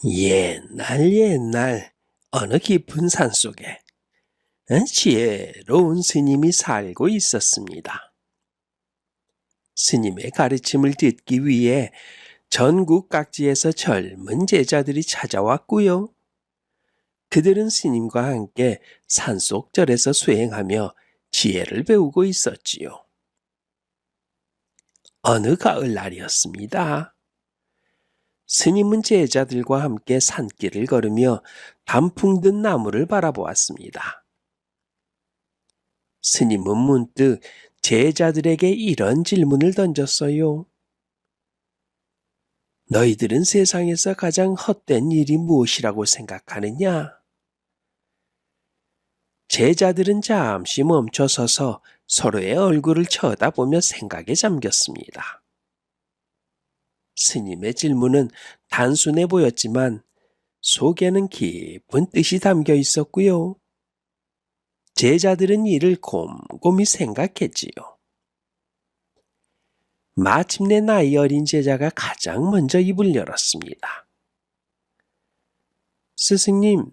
옛날 옛날 어느 깊은 산속에 지혜로운 스님이 살고 있었습니다. 스님의 가르침을 듣기 위해 전국 각지에서 젊은 제자들이 찾아왔고요. 그들은 스님과 함께 산속절에서 수행하며 지혜를 배우고 있었지요. 어느 가을날이었습니다. 스님은 제자들과 함께 산길을 걸으며 단풍 든 나무를 바라보았습니다. 스님은 문득 제자들에게 이런 질문을 던졌어요. 너희들은 세상에서 가장 헛된 일이 무엇이라고 생각하느냐? 제자들은 잠시 멈춰서서 서로의 얼굴을 쳐다보며 생각에 잠겼습니다. 스님의 질문은 단순해 보였지만 속에는 깊은 뜻이 담겨 있었고요. 제자들은 이를 곰곰이 생각했지요. 마침내 나이 어린 제자가 가장 먼저 입을 열었습니다. 스승님,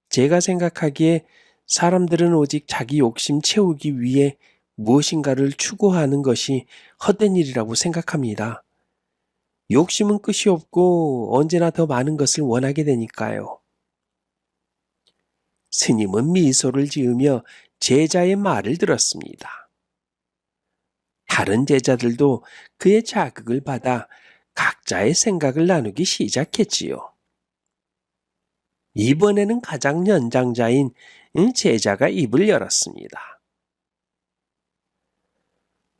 제가 생각하기에 사람들은 오직 자기 욕심 채우기 위해 무엇인가를 추구하는 것이 헛된 일이라고 생각합니다. 욕심은 끝이 없고 언제나 더 많은 것을 원하게 되니까요. 스님은 미소를 지으며 제자의 말을 들었습니다. 다른 제자들도 그의 자극을 받아 각자의 생각을 나누기 시작했지요. 이번에는 가장 연장자인 제자가 입을 열었습니다.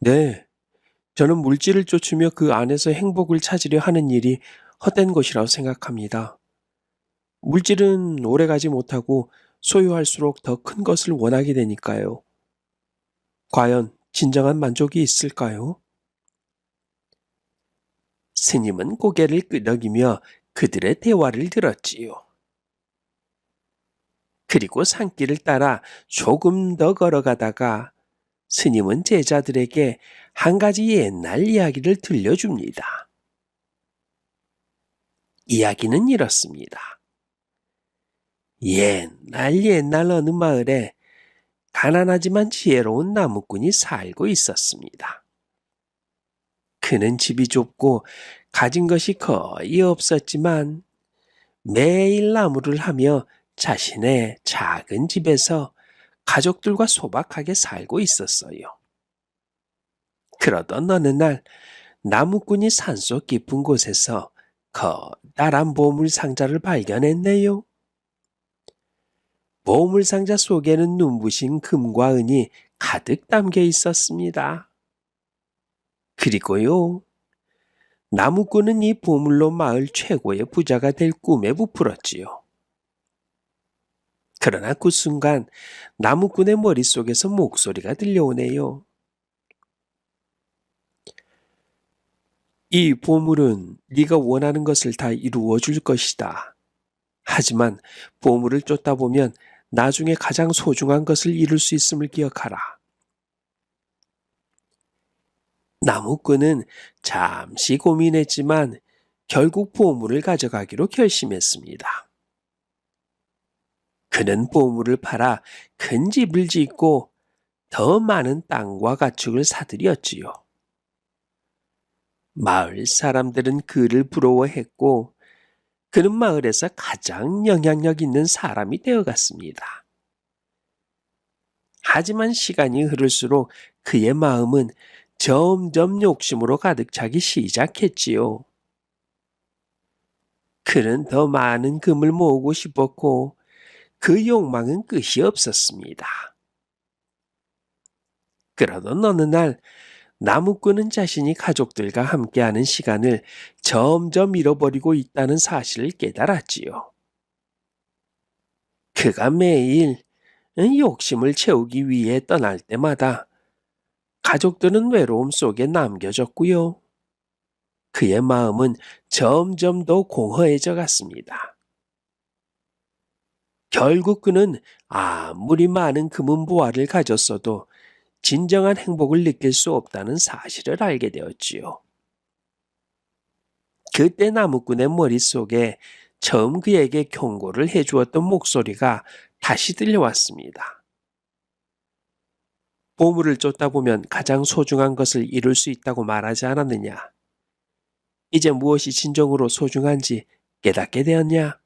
네, 저는 물질을 쫓으며 그 안에서 행복을 찾으려 하는 일이 헛된 것이라고 생각합니다. 물질은 오래가지 못하고 소유할수록 더 큰 것을 원하게 되니까요. 과연 진정한 만족이 있을까요? 스님은 고개를 끄덕이며 그들의 대화를 들었지요. 그리고 산길을 따라 조금 더 걸어가다가 스님은 제자들에게 한 가지 옛날 이야기를 들려줍니다. 이야기는 이렇습니다. 옛날 어느 마을에 가난하지만 지혜로운 나무꾼이 살고 있었습니다. 그는 집이 좁고 가진 것이 거의 없었지만 매일 나무를 하며 자신의 작은 집에서 가족들과 소박하게 살고 있었어요. 그러던 어느 날 나무꾼이 산속 깊은 곳에서 커다란 보물상자를 발견했네요. 보물상자 속에는 눈부신 금과 은이 가득 담겨 있었습니다. 그리고요, 나무꾼은 이 보물로 마을 최고의 부자가 될 꿈에 부풀었지요. 그러나 그 순간 나무꾼의 머릿속에서 목소리가 들려오네요. 이 보물은 네가 원하는 것을 다 이루어 줄 것이다. 하지만 보물을 쫓다 보면 나중에 가장 소중한 것을 잃을 수 있음을 기억하라. 나무꾼은 잠시 고민했지만 결국 보물을 가져가기로 결심했습니다. 그는 보물을 팔아 큰 집을 짓고 더 많은 땅과 가축을 사들였지요. 마을 사람들은 그를 부러워했고 그는 마을에서 가장 영향력 있는 사람이 되어갔습니다. 하지만 시간이 흐를수록 그의 마음은 점점 욕심으로 가득 차기 시작했지요. 그는 더 많은 금을 모으고 싶었고 그 욕망은 끝이 없었습니다. 그러던 어느 날 나무꾼은 자신이 가족들과 함께하는 시간을 점점 잃어버리고 있다는 사실을 깨달았지요. 그가 매일 욕심을 채우기 위해 떠날 때마다 가족들은 외로움 속에 남겨졌고요. 그의 마음은 점점 더 공허해져 갔습니다. 결국 그는 아무리 많은 금은보화를 가졌어도 진정한 행복을 느낄 수 없다는 사실을 알게 되었지요. 그때 나무꾼의 머릿속에 처음 그에게 경고를 해주었던 목소리가 다시 들려왔습니다. 보물을 쫓다 보면 가장 소중한 것을 잃을 수 있다고 말하지 않았느냐? 이제 무엇이 진정으로 소중한지 깨닫게 되었냐?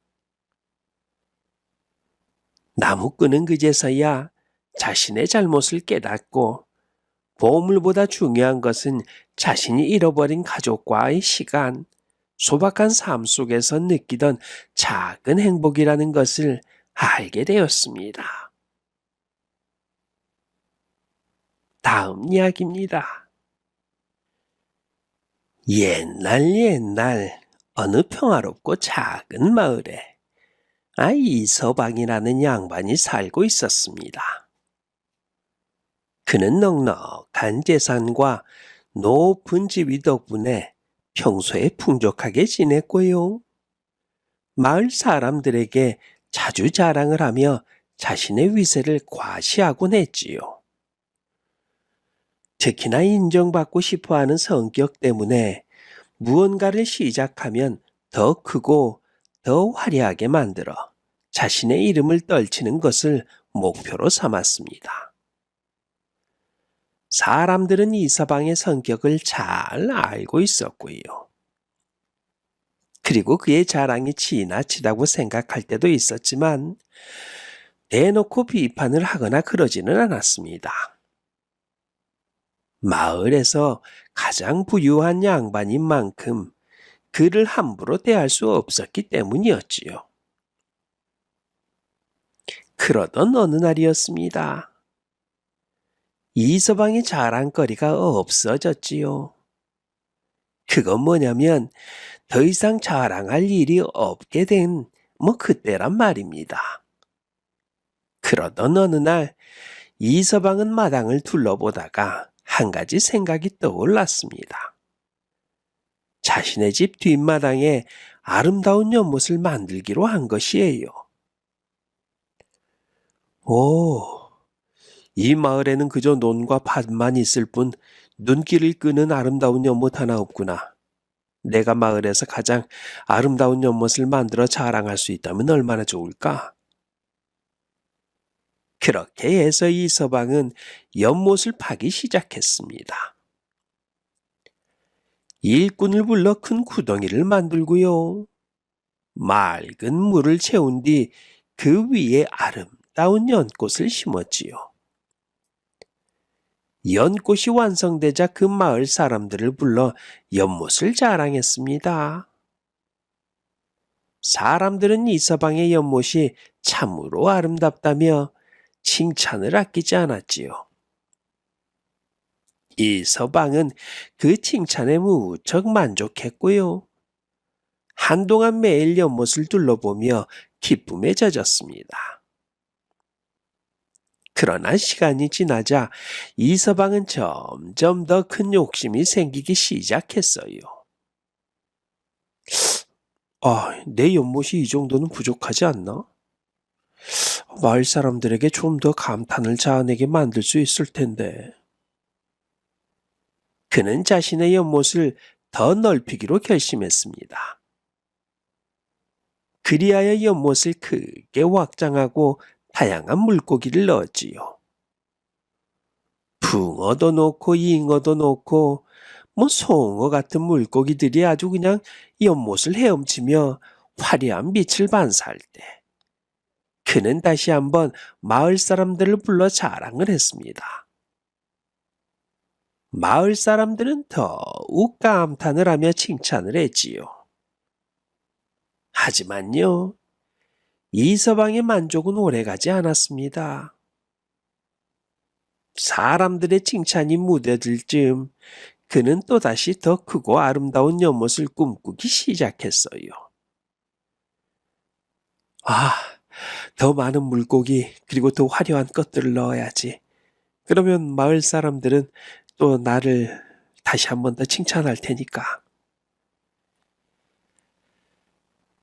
나무꾼은 그제서야 자신의 잘못을 깨닫고 보물보다 중요한 것은 자신이 잃어버린 가족과의 시간, 소박한 삶 속에서 느끼던 작은 행복이라는 것을 알게 되었습니다. 다음 이야기입니다. 옛날 어느 평화롭고 작은 마을에 이서방이라는 양반이 살고 있었습니다. 그는 넉넉한 재산과 높은 지위 덕분에 평소에 풍족하게 지냈고요. 마을 사람들에게 자주 자랑을 하며 자신의 위세를 과시하곤 했지요. 특히나 인정받고 싶어하는 성격 때문에 무언가를 시작하면 더 크고 더 화려하게 만들어 자신의 이름을 떨치는 것을 목표로 삼았습니다. 사람들은 이서방의 성격을 잘 알고 있었고요. 그리고 그의 자랑이 지나치다고 생각할 때도 있었지만 대놓고 비판을 하거나 그러지는 않았습니다. 마을에서 가장 부유한 양반인 만큼 그를 함부로 대할 수 없었기 때문이었지요. 그러던 어느 날이었습니다. 이서방의 자랑거리가 없어졌지요. 그건 뭐냐면 더 이상 자랑할 일이 없게 된 그때란 말입니다. 그러던 어느 날 이서방은 마당을 둘러보다가 한 가지 생각이 떠올랐습니다. 자신의 집 뒷마당에 아름다운 연못을 만들기로 한 것이에요. 이 마을에는 그저 논과 밭만 있을 뿐 눈길을 끄는 아름다운 연못 하나 없구나. 내가 마을에서 가장 아름다운 연못을 만들어 자랑할 수 있다면 얼마나 좋을까? 그렇게 해서 이서방은 연못을 파기 시작했습니다. 일꾼을 불러 큰 구덩이를 만들고요. 맑은 물을 채운 뒤 그 위에 아름다운 연꽃을 심었지요. 연꽃이 완성되자 그 마을 사람들을 불러 연못을 자랑했습니다. 사람들은 이서방의 연못이 참으로 아름답다며 칭찬을 아끼지 않았지요. 이서방은 그 칭찬에 무척 만족했고요. 한동안 매일 연못을 둘러보며 기쁨에 젖었습니다. 그러나 시간이 지나자 이서방은 점점 더 큰 욕심이 생기기 시작했어요. 내 연못이 이 정도는 부족하지 않나? 마을 사람들에게 좀 더 감탄을 자아내게 만들 수 있을 텐데. 그는 자신의 연못을 더 넓히기로 결심했습니다. 그리하여 연못을 크게 확장하고 다양한 물고기를 넣었지요. 붕어도 넣고 잉어도 넣고 송어 같은 물고기들이 아주 그냥 연못을 헤엄치며 화려한 빛을 반사할 때 그는 다시 한번 마을 사람들을 불러 자랑을 했습니다. 마을 사람들은 더욱 감탄을 하며 칭찬을 했지요. 하지만요, 이서방의 만족은 오래가지 않았습니다. 사람들의 칭찬이 무뎌질 즈음 그는 또다시 더 크고 아름다운 연못을 꿈꾸기 시작했어요. 더 많은 물고기 그리고 더 화려한 것들을 넣어야지. 그러면 마을 사람들은 또 나를 다시 한 번 더 칭찬할 테니까.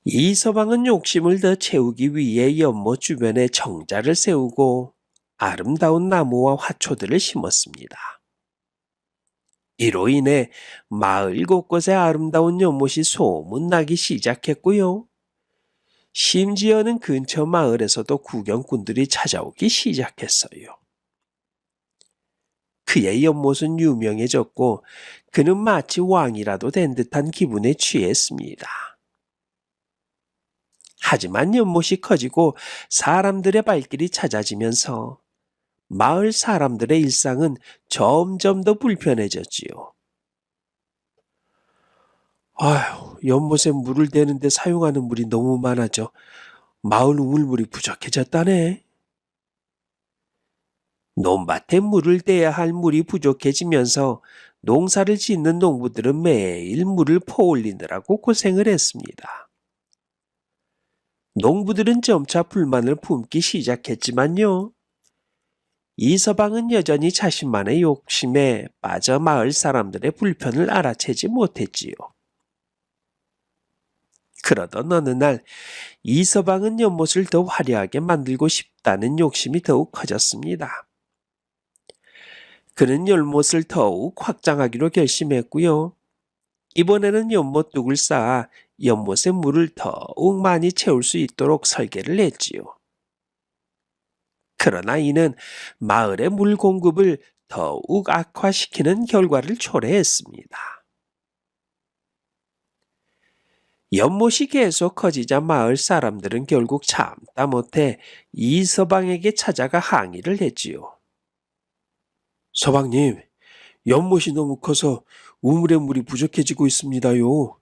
이서방은 욕심을 더 채우기 위해 연못 주변에 정자를 세우고 아름다운 나무와 화초들을 심었습니다. 이로 인해 마을 곳곳에 아름다운 연못이 소문나기 시작했고요. 심지어는 근처 마을에서도 구경꾼들이 찾아오기 시작했어요. 그의 연못은 유명해졌고 그는 마치 왕이라도 된 듯한 기분에 취했습니다. 하지만 연못이 커지고 사람들의 발길이 잦아지면서 마을 사람들의 일상은 점점 더 불편해졌지요. 아휴, 연못에 물을 대는데 사용하는 물이 너무 많아져 마을 우물물이 부족해졌다네. 논밭에 물을 대야 할 물이 부족해지면서 농사를 짓는 농부들은 매일 물을 퍼올리느라고 고생을 했습니다. 농부들은 점차 불만을 품기 시작했지만요. 이서방은 여전히 자신만의 욕심에 빠져 마을 사람들의 불편을 알아채지 못했지요. 그러던 어느 날 이서방은 연못을 더 화려하게 만들고 싶다는 욕심이 더욱 커졌습니다. 그는 연못을 더욱 확장하기로 결심했고요. 이번에는 연못 둑을 쌓아 연못에 물을 더욱 많이 채울 수 있도록 설계를 했지요. 그러나 이는 마을의 물 공급을 더욱 악화시키는 결과를 초래했습니다. 연못이 계속 커지자 마을 사람들은 결국 참다 못해 이서방에게 찾아가 항의를 했지요. 서방님, 연못이 너무 커서 우물의 물이 부족해지고 있습니다요.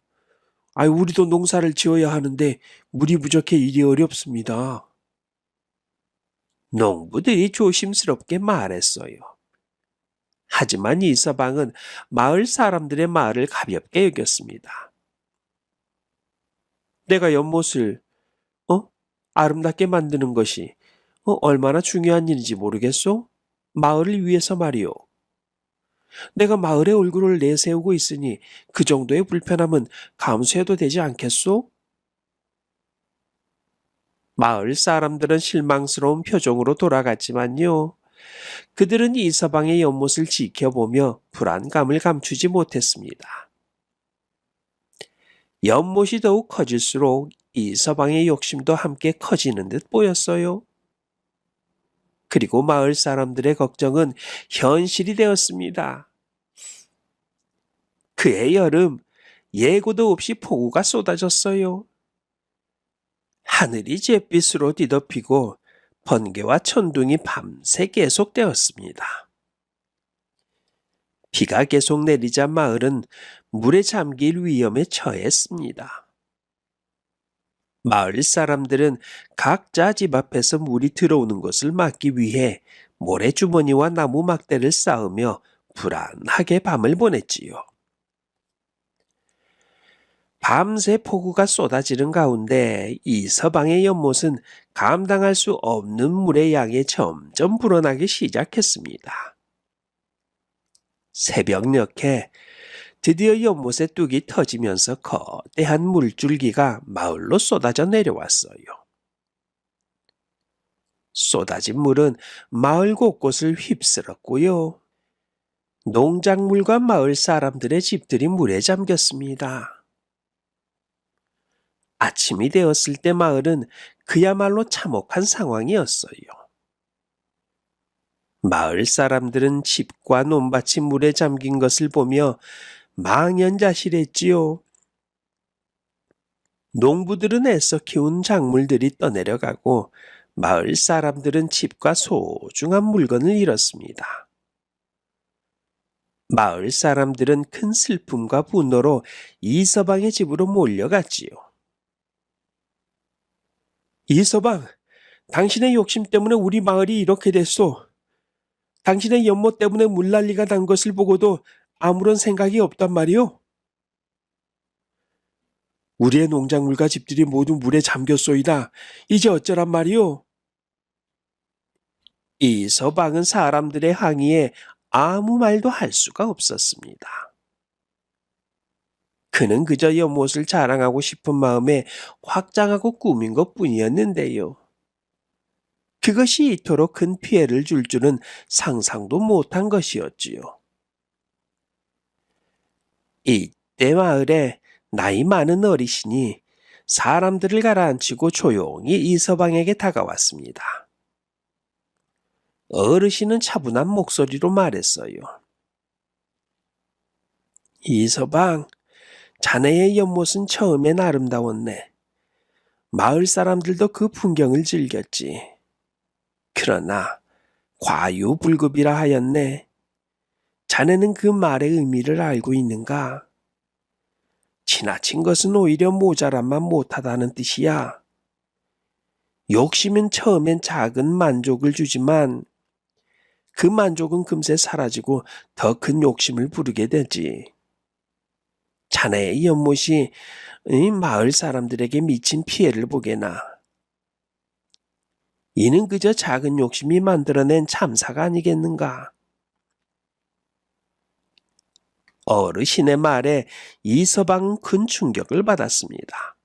우리도 농사를 지어야 하는데 물이 부족해 일이 어렵습니다. 농부들이 조심스럽게 말했어요. 하지만 이서방은 마을 사람들의 말을 가볍게 여겼습니다. 내가 연못을 아름답게 만드는 것이 얼마나 중요한 일인지 모르겠소? 마을을 위해서 말이오. 내가 마을의 얼굴을 내세우고 있으니 그 정도의 불편함은 감수해도 되지 않겠소? 마을 사람들은 실망스러운 표정으로 돌아갔지만요. 그들은 이서방의 연못을 지켜보며 불안감을 감추지 못했습니다. 연못이 더욱 커질수록 이서방의 욕심도 함께 커지는 듯 보였어요. 그리고 마을 사람들의 걱정은 현실이 되었습니다. 그해 여름, 예고도 없이 폭우가 쏟아졌어요. 하늘이 잿빛으로 뒤덮이고 번개와 천둥이 밤새 계속되었습니다. 비가 계속 내리자 마을은 물에 잠길 위험에 처했습니다. 마을 사람들은 각자 집 앞에서 물이 들어오는 것을 막기 위해 모래주머니와 나무 막대를 쌓으며 불안하게 밤을 보냈지요. 밤새 폭우가 쏟아지는 가운데 이서방의 연못은 감당할 수 없는 물의 양에 점점 불어나기 시작했습니다. 새벽녘에 드디어 연못의 뚝이 터지면서 거대한 물줄기가 마을로 쏟아져 내려왔어요. 쏟아진 물은 마을 곳곳을 휩쓸었고요. 농작물과 마을 사람들의 집들이 물에 잠겼습니다. 아침이 되었을 때 마을은 그야말로 참혹한 상황이었어요. 마을 사람들은 집과 논밭이 물에 잠긴 것을 보며 망연자실했지요. 농부들은 애써 키운 작물들이 떠내려가고 마을 사람들은 집과 소중한 물건을 잃었습니다. 마을 사람들은 큰 슬픔과 분노로 이서방의 집으로 몰려갔지요. 이서방, 당신의 욕심 때문에 우리 마을이 이렇게 됐소. 당신의 연못 때문에 물난리가 난 것을 보고도 아무런 생각이 없단 말이오. 우리의 농작물과 집들이 모두 물에 잠겼소이다. 이제 어쩌란 말이오. 이서방은 사람들의 항의에 아무 말도 할 수가 없었습니다. 그는 그저 연못을 자랑하고 싶은 마음에 확장하고 꾸민 것뿐이었는데요. 그것이 이토록 큰 피해를 줄 줄은 상상도 못한 것이었지요. 이때 마을에 나이 많은 어르신이 사람들을 가라앉히고 조용히 이서방에게 다가왔습니다. 어르신은 차분한 목소리로 말했어요. 이서방, 자네의 연못은 처음엔 아름다웠네. 마을 사람들도 그 풍경을 즐겼지. 그러나 과유불급이라 하였네. 자네는 그 말의 의미를 알고 있는가? 지나친 것은 오히려 모자란만 못하다는 뜻이야. 욕심은 처음엔 작은 만족을 주지만 그 만족은 금세 사라지고 더 큰 욕심을 부르게 되지. 자네의 연못이 이 마을 사람들에게 미친 피해를 보게나. 이는 그저 작은 욕심이 만들어낸 참사가 아니겠는가. 어르신의 말에 이서방은 큰 충격을 받았습니다.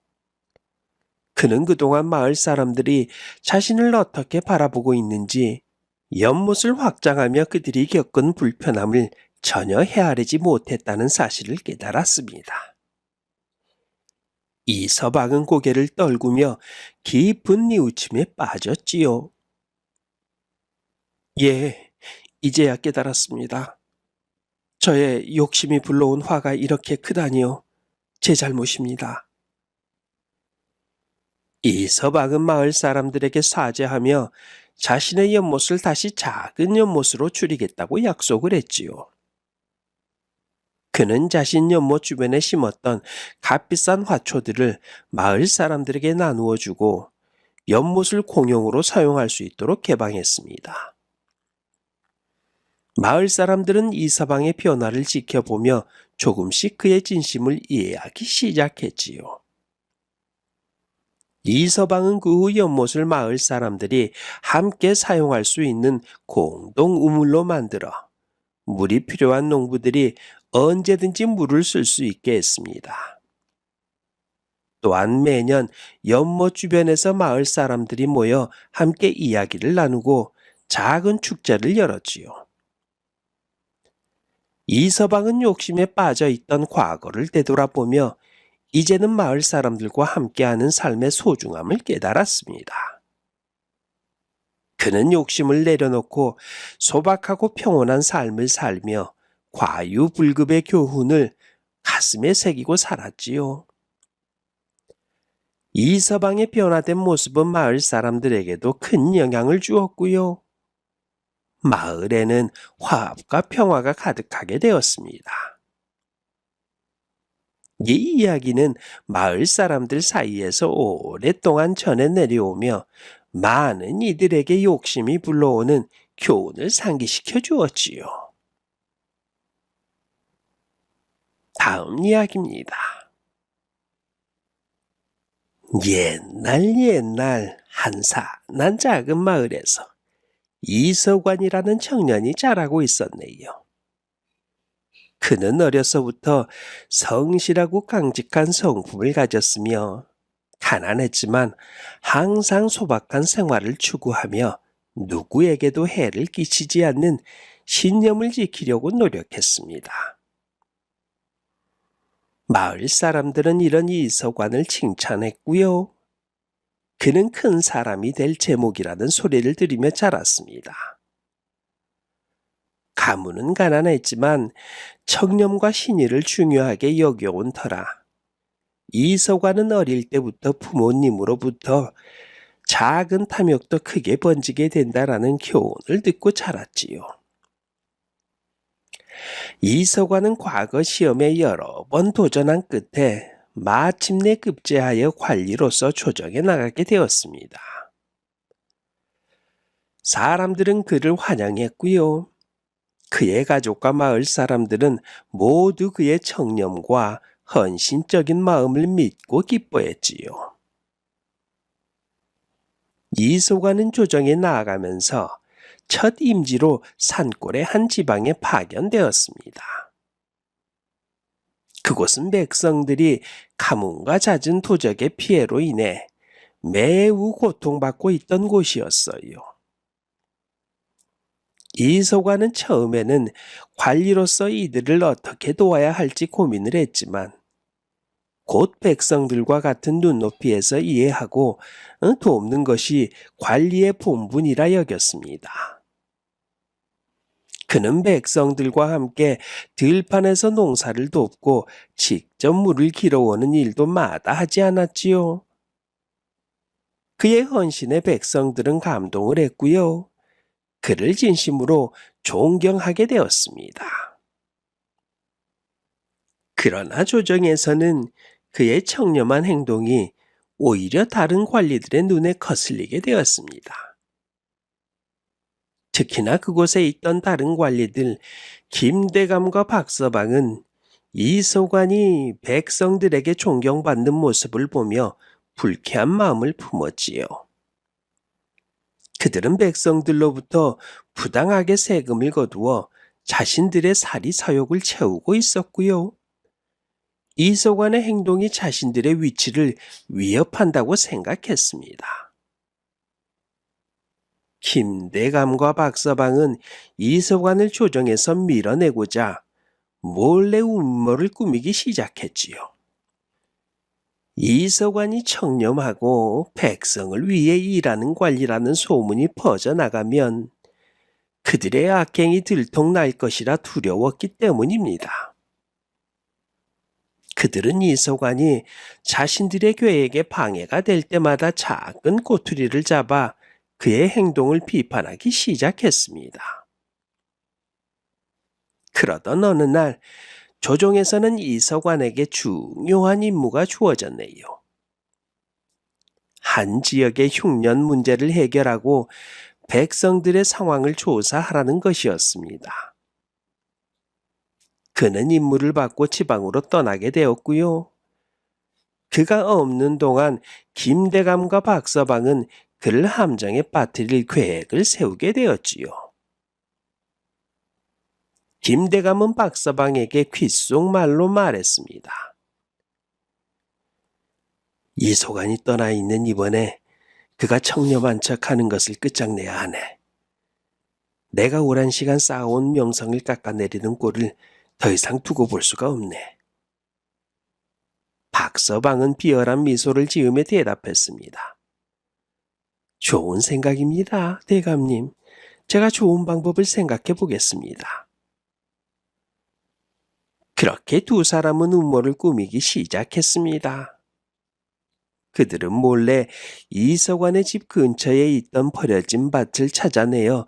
그는 그동안 마을 사람들이 자신을 어떻게 바라보고 있는지, 연못을 확장하며 그들이 겪은 불편함을 전혀 헤아리지 못했다는 사실을 깨달았습니다. 이서방은 고개를 떨구며 깊은 뉘우침에 빠졌지요. 예, 이제야 깨달았습니다. 저의 욕심이 불러온 화가 이렇게 크다니요. 제 잘못입니다. 이서방은 마을 사람들에게 사죄하며 자신의 연못을 다시 작은 연못으로 줄이겠다고 약속을 했지요. 그는 자신 연못 주변에 심었던 값비싼 화초들을 마을 사람들에게 나누어 주고 연못을 공용으로 사용할 수 있도록 개방했습니다. 마을 사람들은 이서방의 변화를 지켜보며 조금씩 그의 진심을 이해하기 시작했지요. 이서방은 그 후 연못을 마을 사람들이 함께 사용할 수 있는 공동 우물로 만들어 물이 필요한 농부들이 언제든지 물을 쓸 수 있게 했습니다. 또한 매년 연못 주변에서 마을 사람들이 모여 함께 이야기를 나누고 작은 축제를 열었지요. 이서방은 욕심에 빠져 있던 과거를 되돌아보며 이제는 마을 사람들과 함께하는 삶의 소중함을 깨달았습니다. 그는 욕심을 내려놓고 소박하고 평온한 삶을 살며 과유불급의 교훈을 가슴에 새기고 살았지요. 이서방의 변화된 모습은 마을 사람들에게도 큰 영향을 주었고요. 마을에는 화합과 평화가 가득하게 되었습니다. 이 이야기는 마을 사람들 사이에서 오랫동안 전해 내려오며 많은 이들에게 욕심이 불러오는 교훈을 상기시켜 주었지요. 다음 이야기입니다. 옛날 한산한 작은 마을에서 이서관이라는 청년이 자라고 있었네요. 그는 어려서부터 성실하고 강직한 성품을 가졌으며 가난했지만 항상 소박한 생활을 추구하며 누구에게도 해를 끼치지 않는 신념을 지키려고 노력했습니다. 마을 사람들은 이런 이서관을 칭찬했고요. 그는 큰 사람이 될 제목이라는 소리를 들으며 자랐습니다. 가문은 가난했지만 청렴과 신의를 중요하게 여겨온 터라 이서관은 어릴 때부터 부모님으로부터 작은 탐욕도 크게 번지게 된다라는 교훈을 듣고 자랐지요. 이서관은 과거 시험에 여러 번 도전한 끝에 마침내 급제하여 관리로서 조정에 나가게 되었습니다. 사람들은 그를 환영했고요. 그의 가족과 마을 사람들은 모두 그의 청렴과 헌신적인 마음을 믿고 기뻐했지요. 이서관은 조정에 나아가면서 첫 임지로 산골의 한 지방에 파견되었습니다. 그곳은 백성들이 가뭄과 잦은 도적의 피해로 인해 매우 고통받고 있던 곳이었어요. 이서관은 처음에는 관리로서 이들을 어떻게 도와야 할지 고민을 했지만 곧 백성들과 같은 눈높이에서 이해하고 돕는 것이 관리의 본분이라 여겼습니다. 그는 백성들과 함께 들판에서 농사를 돕고 직접 물을 길어오는 일도 마다하지 않았지요. 그의 헌신에 백성들은 감동을 했고요. 그를 진심으로 존경하게 되었습니다. 그러나 조정에서는 그의 청렴한 행동이 오히려 다른 관리들의 눈에 거슬리게 되었습니다. 특히나 그곳에 있던 다른 관리들 김대감과 박서방은 이소관이 백성들에게 존경받는 모습을 보며 불쾌한 마음을 품었지요. 그들은 백성들로부터 부당하게 세금을 거두어 자신들의 사리 사욕을 채우고 있었고요. 이소관의 행동이 자신들의 위치를 위협한다고 생각했습니다. 김대감과 박서방은 이소관을 조정에서 밀어내고자 몰래 음모를 꾸미기 시작했지요. 이서관이 청렴하고 백성을 위해 일하는 관리라는 소문이 퍼져나가면 그들의 악행이 들통날 것이라 두려웠기 때문입니다. 그들은 이서관이 자신들의 계획에 방해가 될 때마다 작은 꼬투리를 잡아 그의 행동을 비판하기 시작했습니다. 그러던 어느 날 조정에서는 이서관에게 중요한 임무가 주어졌네요. 한 지역의 흉년 문제를 해결하고 백성들의 상황을 조사하라는 것이었습니다. 그는 임무를 받고 지방으로 떠나게 되었고요. 그가 없는 동안 김대감과 박서방은 그를 함정에 빠뜨릴 계획을 세우게 되었지요. 김대감은 박서방에게 귓속말로 말했습니다. 이소관이 떠나 있는 이번에 그가 청렴한 척하는 것을 끝장내야 하네. 내가 오랜 시간 쌓아온 명성을 깎아내리는 꼴을 더 이상 두고 볼 수가 없네. 박서방은 비열한 미소를 지으며 대답했습니다. 좋은 생각입니다, 대감님. 제가 좋은 방법을 생각해 보겠습니다. 그렇게 두 사람은 음모를 꾸미기 시작했습니다. 그들은 몰래 이서관의 집 근처에 있던 버려진 밭을 찾아내어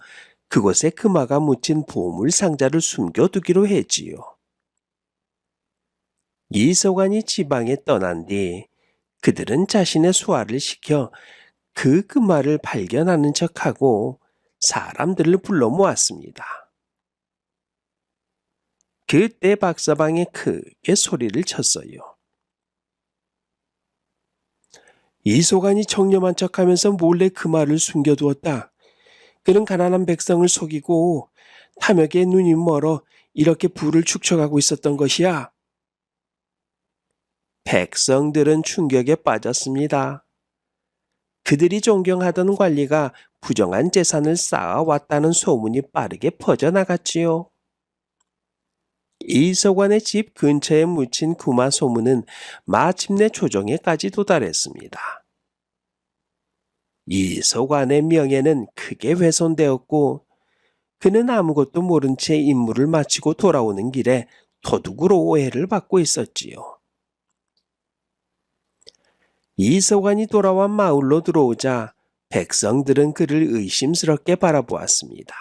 그곳에 금화가 묻힌 보물 상자를 숨겨두기로 했지요. 이서관이 지방에 떠난 뒤 그들은 자신의 수하를 시켜 그 금화를 발견하는 척하고 사람들을 불러 모았습니다. 그때 박서방이 크게 소리를 쳤어요. 이소관이 청렴한 척하면서 몰래 금화를 숨겨두었다. 그는 가난한 백성을 속이고 탐욕에 눈이 멀어 이렇게 부를 축적하고 있었던 것이야. 백성들은 충격에 빠졌습니다. 그들이 존경하던 관리가 부정한 재산을 쌓아왔다는 소문이 빠르게 퍼져나갔지요. 이서관의 집 근처에 묻힌 금화 소문은 마침내 조정에까지 도달했습니다. 이서관의 명예는 크게 훼손되었고 그는 아무것도 모른 채 임무를 마치고 돌아오는 길에 도둑으로 오해를 받고 있었지요. 이서관이 돌아와 마을로 들어오자 백성들은 그를 의심스럽게 바라보았습니다.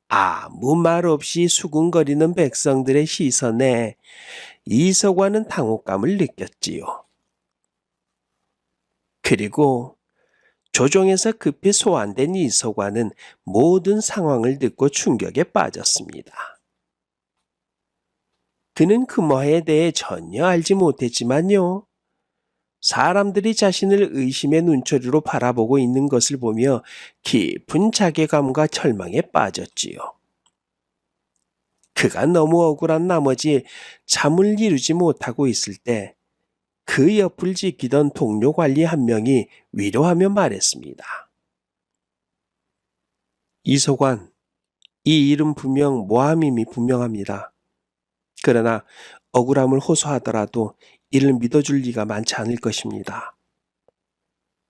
아무 말 없이 수군거리는 백성들의 시선에 이서관은 당혹감을 느꼈지요. 그리고 조정에서 급히 소환된 이서관은 모든 상황을 듣고 충격에 빠졌습니다. 그는 금화에 대해 전혀 알지 못했지만요. 사람들이 자신을 의심의 눈초리로 바라보고 있는 것을 보며 깊은 자괴감과 절망에 빠졌지요. 그가 너무 억울한 나머지 잠을 이루지 못하고 있을 때 그 옆을 지키던 동료 관리 한 명이 위로하며 말했습니다. 이소관, 이 일은 분명 모함임이 분명합니다. 그러나 억울함을 호소하더라도 이를 믿어줄 리가 많지 않을 것입니다.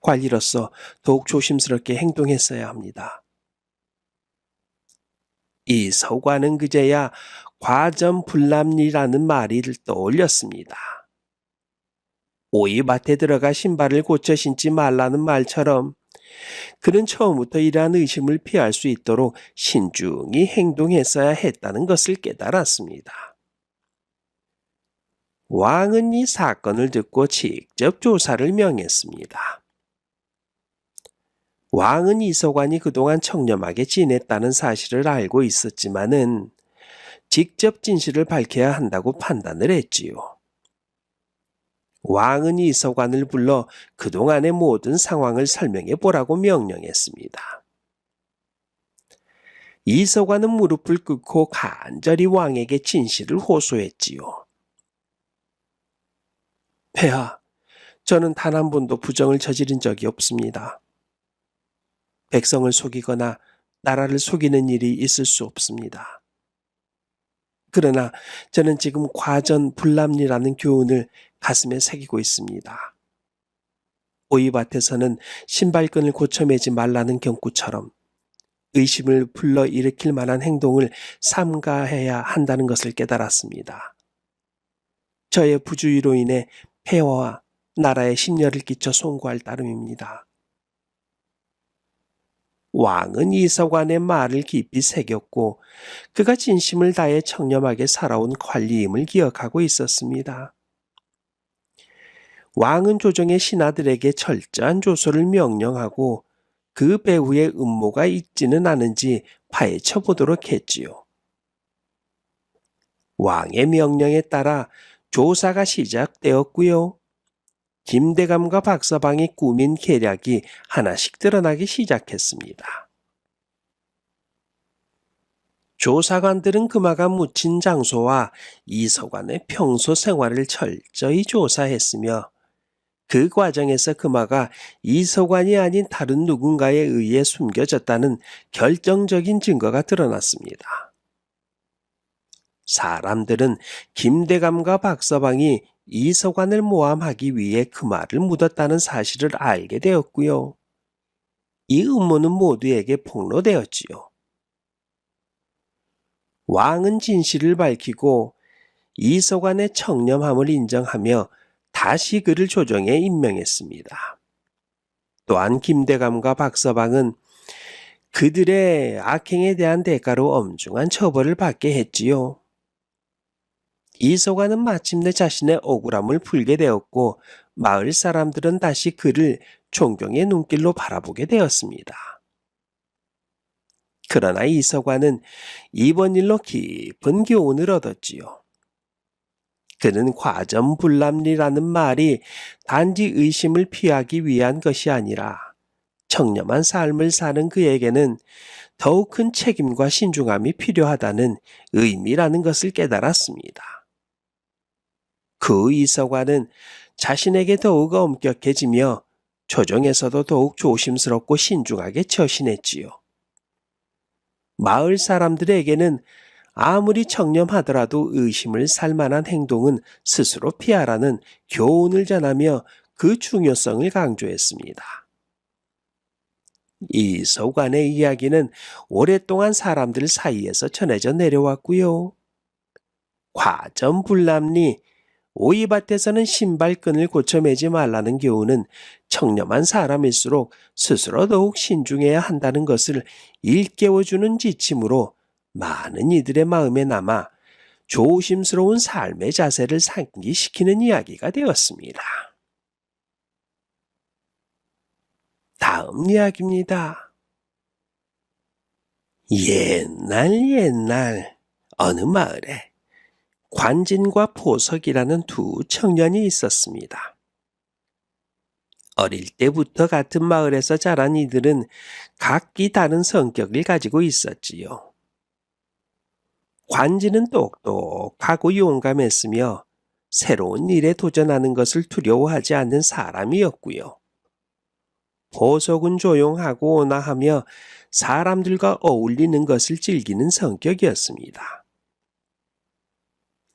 관리로서 더욱 조심스럽게 행동했어야 합니다. 이 서관은 그제야 과전불람리라는 말을 떠올렸습니다. 오이밭에 들어가 신발을 고쳐 신지 말라는 말처럼 그는 처음부터 이러한 의심을 피할 수 있도록 신중히 행동했어야 했다는 것을 깨달았습니다. 왕은 이 사건을 듣고 직접 조사를 명했습니다. 왕은 이서관이 그동안 청렴하게 지냈다는 사실을 알고 있었지만은 직접 진실을 밝혀야 한다고 판단을 했지요. 왕은 이서관을 불러 그동안의 모든 상황을 설명해 보라고 명령했습니다. 이서관은 무릎을 꿇고 간절히 왕에게 진실을 호소했지요. 폐하, 저는 단 한 번도 부정을 저지른 적이 없습니다. 백성을 속이거나 나라를 속이는 일이 있을 수 없습니다. 그러나 저는 지금 과전불람리라는 교훈을 가슴에 새기고 있습니다. 오이밭에서는 신발끈을 고쳐매지 말라는 경고처럼 의심을 불러일으킬 만한 행동을 삼가해야 한다는 것을 깨달았습니다. 저의 부주의로 인해 폐허와 나라에 심려를 끼쳐 송구할 따름입니다. 왕은 이서관의 말을 깊이 새겼고 그가 진심을 다해 청렴하게 살아온 관리임을 기억하고 있었습니다. 왕은 조정의 신하들에게 철저한 조소를 명령하고 그 배후에 음모가 있지는 않은지 파헤쳐 보도록 했지요. 왕의 명령에 따라 조사가 시작되었고요. 김대감과 박서방이 꾸민 계략이 하나씩 드러나기 시작했습니다. 조사관들은 금화가 묻힌 장소와 이서관의 평소 생활을 철저히 조사했으며 그 과정에서 금화가 이서관이 아닌 다른 누군가에 의해 숨겨졌다는 결정적인 증거가 드러났습니다. 사람들은 김대감과 박서방이 이서관을 모함하기 위해 금화를 묻었다는 사실을 알게 되었고요. 이 음모는 모두에게 폭로되었지요. 왕은 진실을 밝히고 이서관의 청렴함을 인정하며 다시 그를 조정에 임명했습니다. 또한 김대감과 박서방은 그들의 악행에 대한 대가로 엄중한 처벌을 받게 했지요. 이서관은 마침내 자신의 억울함을 풀게 되었고 마을 사람들은 다시 그를 존경의 눈길로 바라보게 되었습니다. 그러나 이서관은 이번 일로 깊은 교훈을 얻었지요. 그는 과전불람리라는 말이 단지 의심을 피하기 위한 것이 아니라 청렴한 삶을 사는 그에게는 더욱 큰 책임과 신중함이 필요하다는 의미라는 것을 깨달았습니다. 그 이서관은 자신에게 더욱 엄격해지며 조정에서도 더욱 조심스럽고 신중하게 처신했지요. 마을 사람들에게는 아무리 청렴하더라도 의심을 살 만한 행동은 스스로 피하라는 교훈을 전하며 그 중요성을 강조했습니다. 이서관의 이야기는 오랫동안 사람들 사이에서 전해져 내려왔고요. 과전불람리, 오이밭에서는 신발끈을 고쳐매지 말라는 교훈은 청렴한 사람일수록 스스로 더욱 신중해야 한다는 것을 일깨워주는 지침으로 많은 이들의 마음에 남아 조심스러운 삶의 자세를 상기시키는 이야기가 되었습니다. 다음 이야기입니다. 옛날 어느 마을에 관진과 보석이라는 두 청년이 있었습니다. 어릴 때부터 같은 마을에서 자란 이들은 각기 다른 성격을 가지고 있었지요. 관진은 똑똑하고 용감했으며 새로운 일에 도전하는 것을 두려워하지 않는 사람이었고요. 보석은 조용하고 온화하며 사람들과 어울리는 것을 즐기는 성격이었습니다.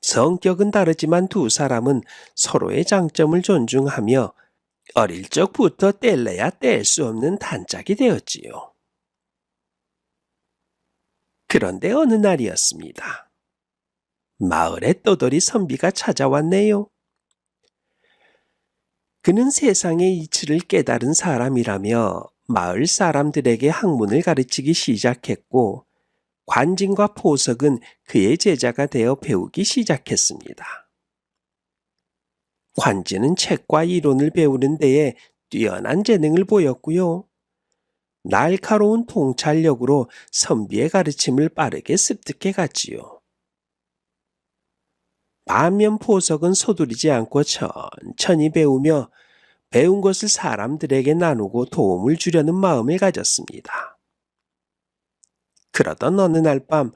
성격은 다르지만 두 사람은 서로의 장점을 존중하며 어릴 적부터 뗄래야 뗄 수 없는 단짝이 되었지요. 그런데 어느 날이었습니다. 마을에 떠돌이 선비가 찾아왔네요. 그는 세상의 이치를 깨달은 사람이라며 마을 사람들에게 학문을 가르치기 시작했고, 관진과 포석은 그의 제자가 되어 배우기 시작했습니다. 관진은 책과 이론을 배우는 데에 뛰어난 재능을 보였고요. 날카로운 통찰력으로 선비의 가르침을 빠르게 습득해 갔지요. 반면 포석은 서두르지 않고 천천히 배우며 배운 것을 사람들에게 나누고 도움을 주려는 마음을 가졌습니다. 그러던 어느 날 밤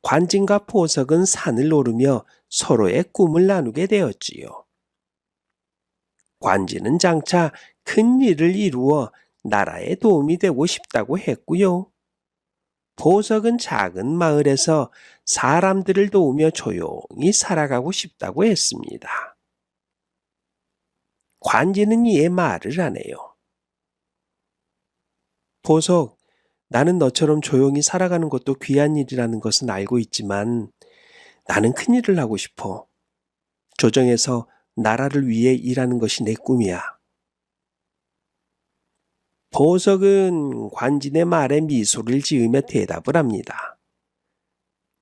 관진과 포석은 산을 오르며 서로의 꿈을 나누게 되었지요. 관진은 장차 큰 일을 이루어 나라에 도움이 되고 싶다고 했고요. 포석은 작은 마을에서 사람들을 도우며 조용히 살아가고 싶다고 했습니다. 관진은 이에 말을 하네요. 포석, 나는 너처럼 조용히 살아가는 것도 귀한 일이라는 것은 알고 있지만 나는 큰 일을 하고 싶어. 조정에서 나라를 위해 일하는 것이 내 꿈이야. 보석은 관진의 말에 미소를 지으며 대답을 합니다.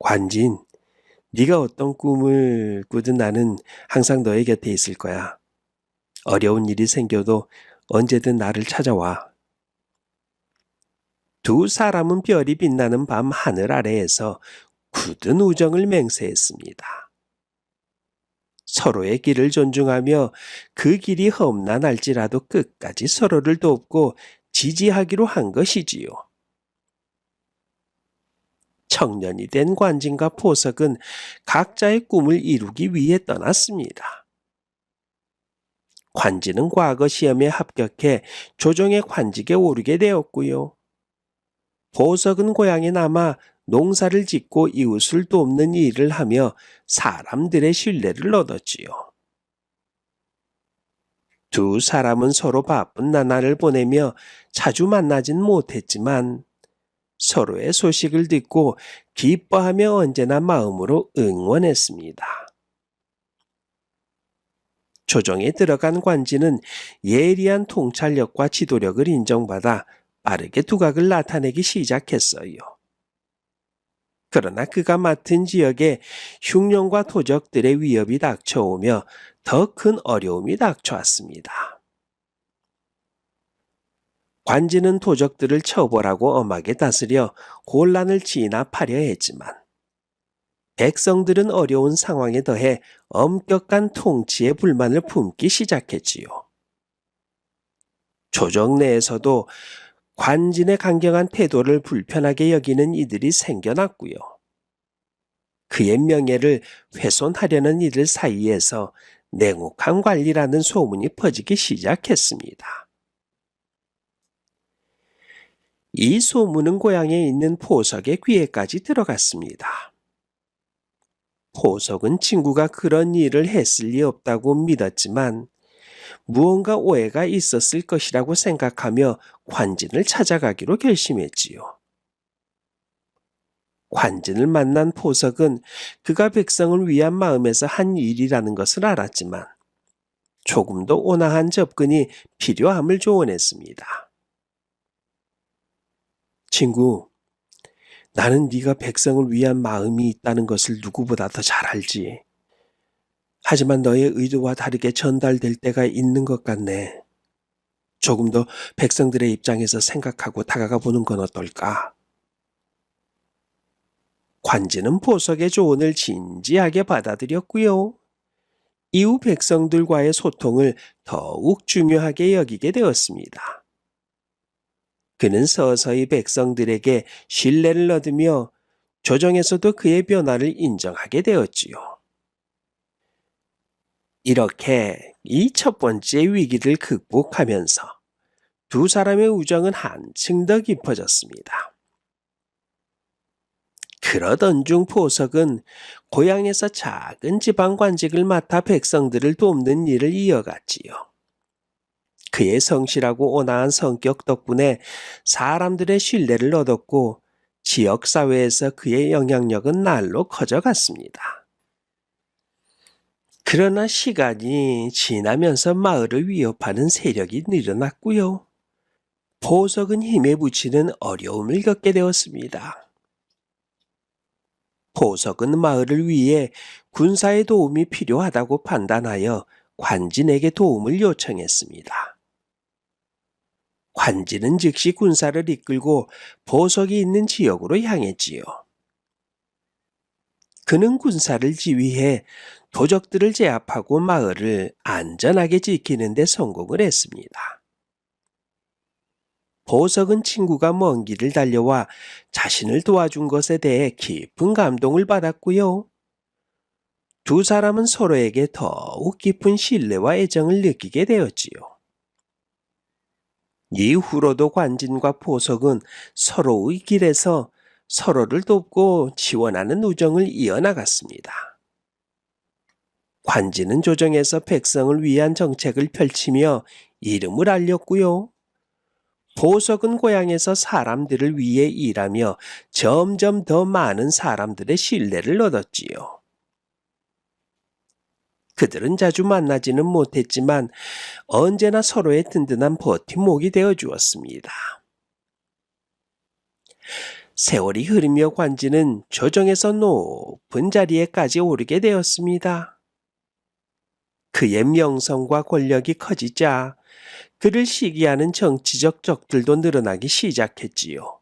관진, 네가 어떤 꿈을 꾸든 나는 항상 너의 곁에 있을 거야. 어려운 일이 생겨도 언제든 나를 찾아와. 두 사람은 별이 빛나는 밤 하늘 아래에서 굳은 우정을 맹세했습니다. 서로의 길을 존중하며 그 길이 험난할지라도 끝까지 서로를 돕고 지지하기로 한 것이지요. 청년이 된 관진과 포석은 각자의 꿈을 이루기 위해 떠났습니다. 관진은 과거 시험에 합격해 조정의 관직에 오르게 되었고요. 보석은 고향에 남아 농사를 짓고 이웃을 돕는 일을 하며 사람들의 신뢰를 얻었지요. 두 사람은 서로 바쁜 나날을 보내며 자주 만나진 못했지만 서로의 소식을 듣고 기뻐하며 언제나 마음으로 응원했습니다. 조정에 들어간 관진은 예리한 통찰력과 지도력을 인정받아 빠르게 두각을 나타내기 시작했어요. 그러나 그가 맡은 지역에 흉년과 도적들의 위협이 닥쳐오며 더 큰 어려움이 닥쳐왔습니다. 관진은 도적들을 처벌하고 엄하게 다스려 혼란을 진압하려 했지만 백성들은 어려운 상황에 더해 엄격한 통치에 불만을 품기 시작했지요. 조정 내에서도 관진의 강경한 태도를 불편하게 여기는 이들이 생겨났고요. 그의 명예를 훼손하려는 이들 사이에서 냉혹한 관리라는 소문이 퍼지기 시작했습니다. 이 소문은 고향에 있는 포석의 귀에까지 들어갔습니다. 포석은 친구가 그런 일을 했을 리 없다고 믿었지만 무언가 오해가 있었을 것이라고 생각하며 관진을 찾아가기로 결심했지요. 관진을 만난 포석은 그가 백성을 위한 마음에서 한 일이라는 것을 알았지만 조금 더 온화한 접근이 필요함을 조언했습니다. 친구, 나는 네가 백성을 위한 마음이 있다는 것을 누구보다 더 잘 알지. 하지만 너의 의도와 다르게 전달될 때가 있는 것 같네. 조금 더 백성들의 입장에서 생각하고 다가가 보는 건 어떨까? 관진은 보석의 조언을 진지하게 받아들였고요. 이후 백성들과의 소통을 더욱 중요하게 여기게 되었습니다. 그는 서서히 백성들에게 신뢰를 얻으며 조정에서도 그의 변화를 인정하게 되었지요. 이렇게 이 첫 번째 위기를 극복하면서 두 사람의 우정은 한층 더 깊어졌습니다. 그러던 중 보석은 고향에서 작은 지방관직을 맡아 백성들을 돕는 일을 이어갔지요. 그의 성실하고 온화한 성격 덕분에 사람들의 신뢰를 얻었고 지역사회에서 그의 영향력은 날로 커져갔습니다. 그러나 시간이 지나면서 마을을 위협하는 세력이 늘어났고요. 보석은 힘에 부치는 어려움을 겪게 되었습니다. 보석은 마을을 위해 군사의 도움이 필요하다고 판단하여 관진에게 도움을 요청했습니다. 관진은 즉시 군사를 이끌고 보석이 있는 지역으로 향했지요. 그는 군사를 지휘해 도적들을 제압하고 마을을 안전하게 지키는 데 성공을 했습니다. 보석은 친구가 먼 길을 달려와 자신을 도와준 것에 대해 깊은 감동을 받았고요. 두 사람은 서로에게 더욱 깊은 신뢰와 애정을 느끼게 되었지요. 이후로도 관진과 보석은 서로의 길에서 서로를 돕고 지원하는 우정을 이어나갔습니다. 관진은 조정에서 백성을 위한 정책을 펼치며 이름을 알렸고요. 보석은 고향에서 사람들을 위해 일하며 점점 더 많은 사람들의 신뢰를 얻었지요. 그들은 자주 만나지는 못했지만 언제나 서로의 든든한 버팀목이 되어 주었습니다. 세월이 흐르며 관진은 조정에서 높은 자리에까지 오르게 되었습니다. 그의 명성과 권력이 커지자 그를 시기하는 정치적 적들도 늘어나기 시작했지요.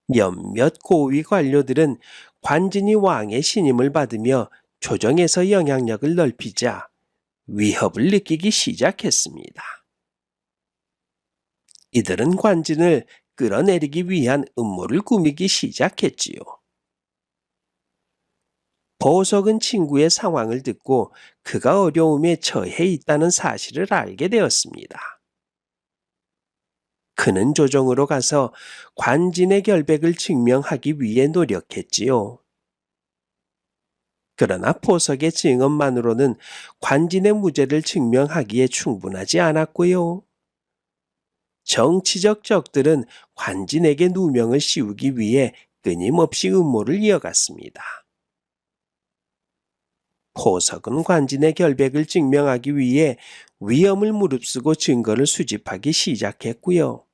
몇몇 고위 관료들은 관진이 왕의 신임을 받으며 조정에서 영향력을 넓히자 위협을 느끼기 시작했습니다. 이들은 관진을 끌어내리기 위한 음모를 꾸미기 시작했지요. 보석은 친구의 상황을 듣고 그가 어려움에 처해 있다는 사실을 알게 되었습니다. 그는 조정으로 가서 관진의 결백을 증명하기 위해 노력했지요. 그러나 보석의 증언만으로는 관진의 무죄를 증명하기에 충분하지 않았고요. 정치적 적들은 관진에게 누명을 씌우기 위해 끊임없이 음모를 이어갔습니다. 보석은 관진의 결백을 증명하기 위해 위험을 무릅쓰고 증거를 수집하기 시작했고요.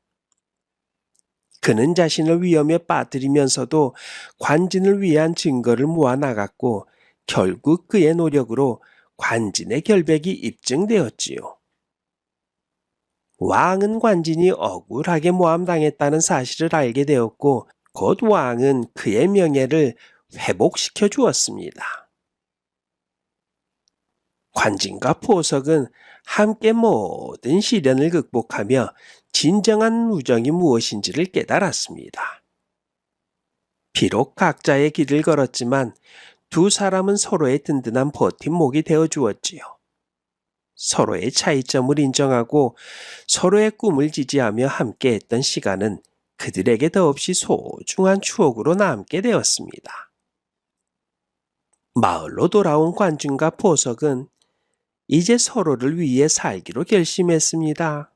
그는 자신을 위험에 빠뜨리면서도 관진을 위한 증거를 모아 나갔고 결국 그의 노력으로 관진의 결백이 입증되었지요. 왕은 관진이 억울하게 모함당했다는 사실을 알게 되었고 곧 왕은 그의 명예를 회복시켜 주었습니다. 관진과 보석은 함께 모든 시련을 극복하며 진정한 우정이 무엇인지를 깨달았습니다. 비록 각자의 길을 걸었지만 두 사람은 서로의 든든한 버팀목이 되어 주었지요. 서로의 차이점을 인정하고 서로의 꿈을 지지하며 함께했던 시간은 그들에게 더없이 소중한 추억으로 남게 되었습니다. 마을로 돌아온 관중과 보석은 이제 서로를 위해 살기로 결심했습니다.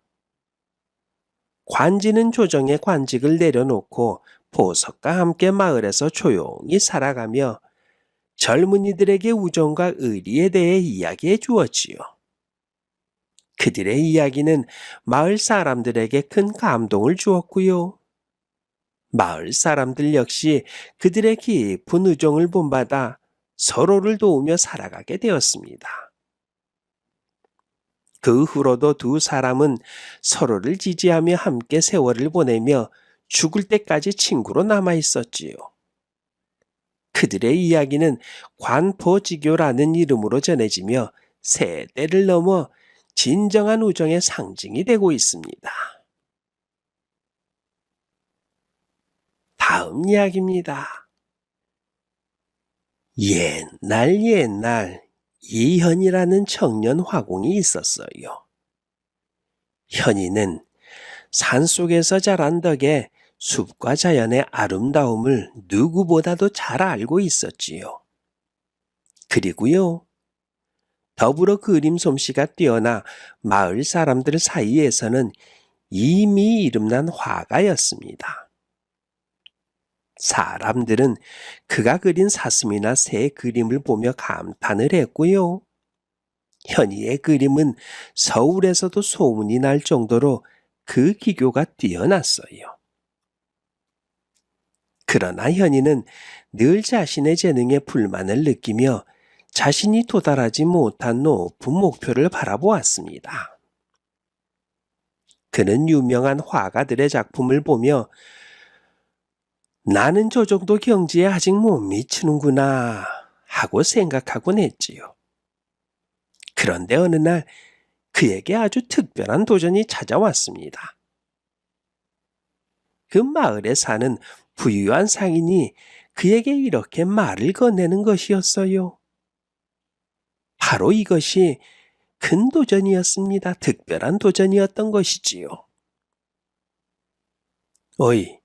관진은 조정의 관직을 내려놓고 보석과 함께 마을에서 조용히 살아가며 젊은이들에게 우정과 의리에 대해 이야기해 주었지요. 그들의 이야기는 마을 사람들에게 큰 감동을 주었고요. 마을 사람들 역시 그들의 깊은 우정을 본받아 서로를 도우며 살아가게 되었습니다. 그 후로도 두 사람은 서로를 지지하며 함께 세월을 보내며 죽을 때까지 친구로 남아 있었지요. 그들의 이야기는 관포지교라는 이름으로 전해지며 세대를 넘어 진정한 우정의 상징이 되고 있습니다. 다음 이야기입니다. 옛날 이현이라는 청년 화공이 있었어요. 현이는 산속에서 자란 덕에 숲과 자연의 아름다움을 누구보다도 잘 알고 있었지요. 그리고요, 더불어 그림 솜씨가 뛰어나 마을 사람들 사이에서는 이미 이름난 화가였습니다. 사람들은 그가 그린 사슴이나 새 그림을 보며 감탄을 했고요. 현희의 그림은 서울에서도 소문이 날 정도로 그 기교가 뛰어났어요. 그러나 현희는 늘 자신의 재능에 불만을 느끼며 자신이 도달하지 못한 높은 목표를 바라보았습니다. 그는 유명한 화가들의 작품을 보며 나는 저 정도 경지에 아직 못 미치는구나 하고 생각하곤 했지요. 그런데 어느 날 그에게 아주 특별한 도전이 찾아왔습니다. 그 마을에 사는 부유한 상인이 그에게 이렇게 말을 건네는 것이었어요. 바로 이것이 큰 도전이었습니다. 특별한 도전이었던 것이지요. 어이,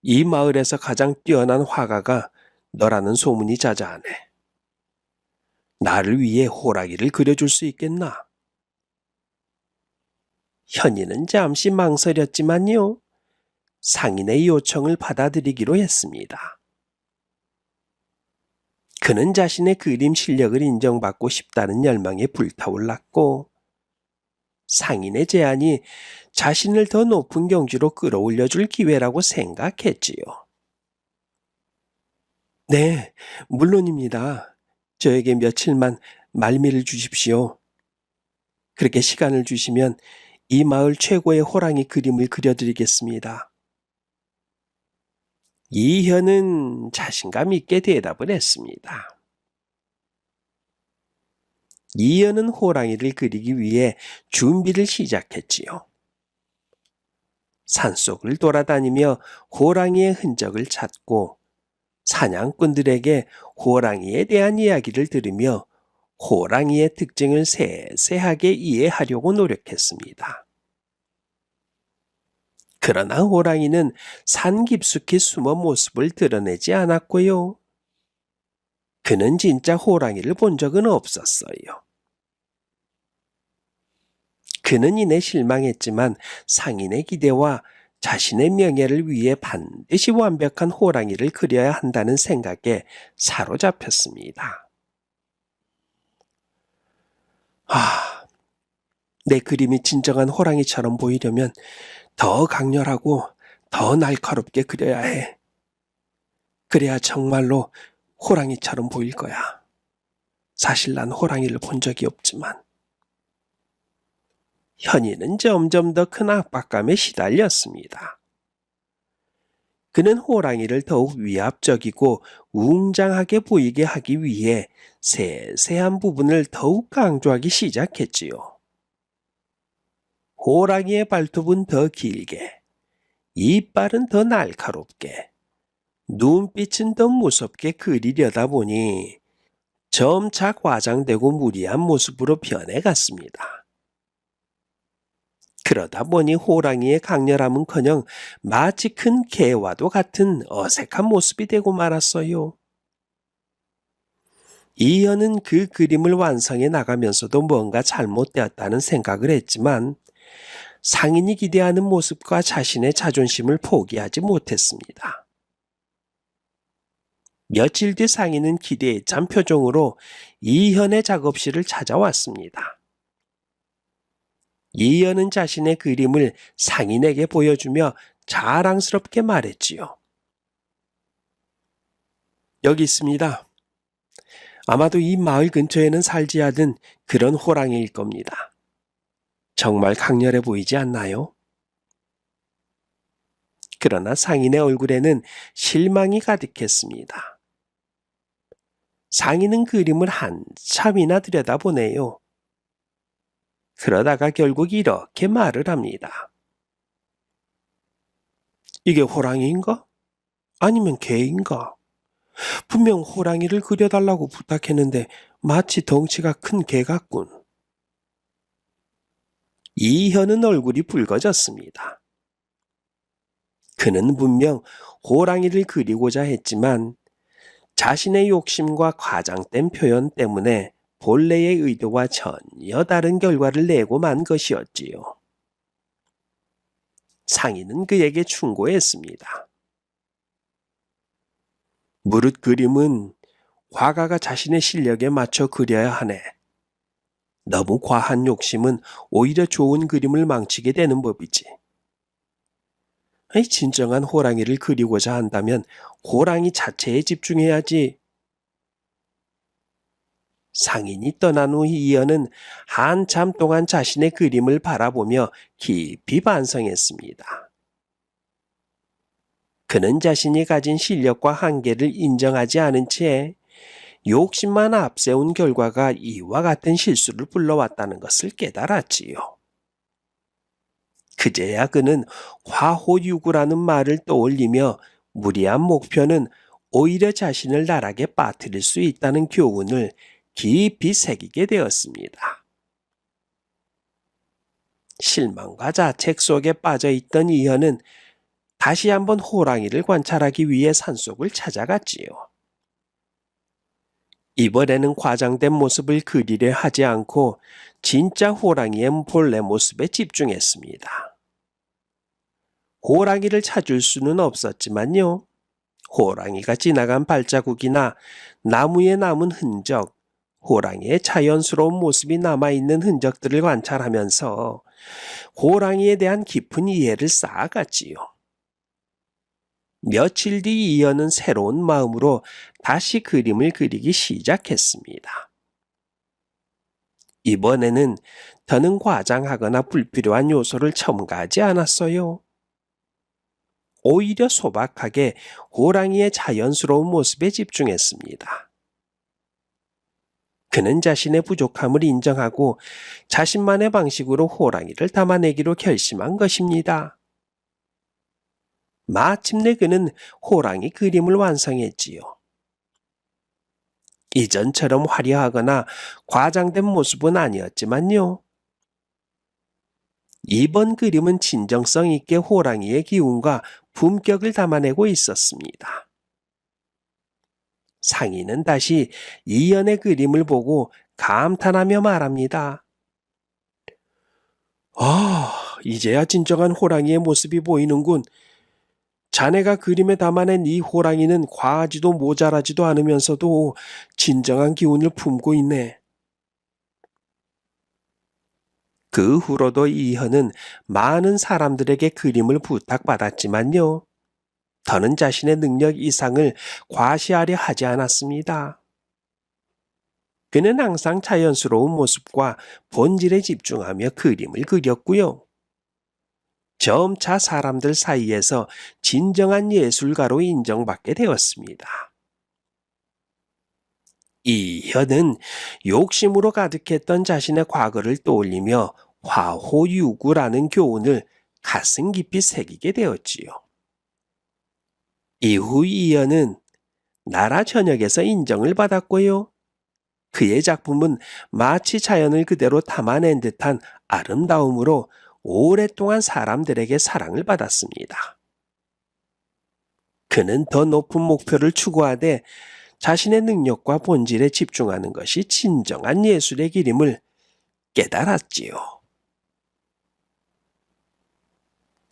이 마을에서 가장 뛰어난 화가가 너라는 소문이 자자하네. 나를 위해 호랑이를 그려줄 수 있겠나? 현희는 잠시 망설였지만요. 상인의 요청을 받아들이기로 했습니다. 그는 자신의 그림 실력을 인정받고 싶다는 열망에 불타올랐고 상인의 제안이 자신을 더 높은 경지로 끌어올려줄 기회라고 생각했지요. 네, 물론입니다. 저에게 며칠만 말미를 주십시오. 그렇게 시간을 주시면 이 마을 최고의 호랑이 그림을 그려드리겠습니다. 이현은 자신감 있게 대답을 했습니다. 이현은 호랑이를 그리기 위해 준비를 시작했지요. 산속을 돌아다니며 호랑이의 흔적을 찾고 사냥꾼들에게 호랑이에 대한 이야기를 들으며 호랑이의 특징을 세세하게 이해하려고 노력했습니다. 그러나 호랑이는 산 깊숙이 숨어 모습을 드러내지 않았고요. 그는 진짜 호랑이를 본 적은 없었어요. 그는 이내 실망했지만 상인의 기대와 자신의 명예를 위해 반드시 완벽한 호랑이를 그려야 한다는 생각에 사로잡혔습니다. 내 그림이 진정한 호랑이처럼 보이려면 더 강렬하고 더 날카롭게 그려야 해. 그래야 정말로 호랑이처럼 보일 거야. 사실 난 호랑이를 본 적이 없지만. 현희는 점점 더 큰 압박감에 시달렸습니다. 그는 호랑이를 더욱 위압적이고 웅장하게 보이게 하기 위해 세세한 부분을 더욱 강조하기 시작했지요. 호랑이의 발톱은 더 길게, 이빨은 더 날카롭게, 눈빛은 더 무섭게 그리려다 보니 점차 과장되고 무리한 모습으로 변해갔습니다. 그러다 보니 호랑이의 강렬함은커녕 마치 큰 개와도 같은 어색한 모습이 되고 말았어요. 이현은 그 그림을 완성해 나가면서도 뭔가 잘못되었다는 생각을 했지만 상인이 기대하는 모습과 자신의 자존심을 포기하지 못했습니다. 며칠 뒤 상인은 기대에 찬 표정으로 이현의 작업실을 찾아왔습니다. 이현은 자신의 그림을 상인에게 보여주며 자랑스럽게 말했지요. 여기 있습니다. 아마도 이 마을 근처에는 살지 않은 그런 호랑이일 겁니다. 정말 강렬해 보이지 않나요? 그러나 상인의 얼굴에는 실망이 가득했습니다. 상인은 그림을 한참이나 들여다보네요. 그러다가 결국 이렇게 말을 합니다. 이게 호랑이인가? 아니면 개인가? 분명 호랑이를 그려달라고 부탁했는데 마치 덩치가 큰 개 같군. 이현은 얼굴이 붉어졌습니다. 그는 분명 호랑이를 그리고자 했지만 자신의 욕심과 과장된 표현 때문에 본래의 의도와 전혀 다른 결과를 내고 만 것이었지요. 상인은 그에게 충고했습니다. 무릇 그림은 화가가 자신의 실력에 맞춰 그려야 하네. 너무 과한 욕심은 오히려 좋은 그림을 망치게 되는 법이지. 진정한 호랑이를 그리고자 한다면 호랑이 자체에 집중해야지. 상인이 떠난 후 이연은 한참 동안 자신의 그림을 바라보며 깊이 반성했습니다. 그는 자신이 가진 실력과 한계를 인정하지 않은 채 욕심만 앞세운 결과가 이와 같은 실수를 불러왔다는 것을 깨달았지요. 그제야 그는 화호유구라는 말을 떠올리며 무리한 목표는 오히려 자신을 나락에 빠뜨릴 수 있다는 교훈을 깊이 새기게 되었습니다. 실망과 자책 속에 빠져있던 이현은 다시 한번 호랑이를 관찰하기 위해 산속을 찾아갔지요. 이번에는 과장된 모습을 그리려 하지 않고 진짜 호랑이의 본래 모습에 집중했습니다. 호랑이를 찾을 수는 없었지만요. 호랑이가 지나간 발자국이나 나무에 남은 흔적, 호랑이의 자연스러운 모습이 남아있는 흔적들을 관찰하면서 호랑이에 대한 깊은 이해를 쌓아갔지요. 며칠 뒤 이현은 새로운 마음으로 다시 그림을 그리기 시작했습니다. 이번에는 더는 과장하거나 불필요한 요소를 첨가하지 않았어요. 오히려 소박하게 호랑이의 자연스러운 모습에 집중했습니다. 그는 자신의 부족함을 인정하고 자신만의 방식으로 호랑이를 담아내기로 결심한 것입니다. 마침내 그는 호랑이 그림을 완성했지요. 이전처럼 화려하거나 과장된 모습은 아니었지만요. 이번 그림은 진정성 있게 호랑이의 기운과 품격을 담아내고 있었습니다. 상인은 다시 이연의 그림을 보고 감탄하며 말합니다. 이제야 진정한 호랑이의 모습이 보이는군. 자네가 그림에 담아낸 이 호랑이는 과하지도 모자라지도 않으면서도 진정한 기운을 품고 있네. 그 후로도 이현은 많은 사람들에게 그림을 부탁받았지만요. 더는 자신의 능력 이상을 과시하려 하지 않았습니다. 그는 항상 자연스러운 모습과 본질에 집중하며 그림을 그렸고요. 점차 사람들 사이에서 진정한 예술가로 인정받게 되었습니다. 이현은 욕심으로 가득했던 자신의 과거를 떠올리며 화호유구라는 교훈을 가슴 깊이 새기게 되었지요. 이후 이현은 나라 전역에서 인정을 받았고요. 그의 작품은 마치 자연을 그대로 담아낸 듯한 아름다움으로 오랫동안 사람들에게 사랑을 받았습니다. 그는 더 높은 목표를 추구하되 자신의 능력과 본질에 집중하는 것이 진정한 예술의 길임을 깨달았지요.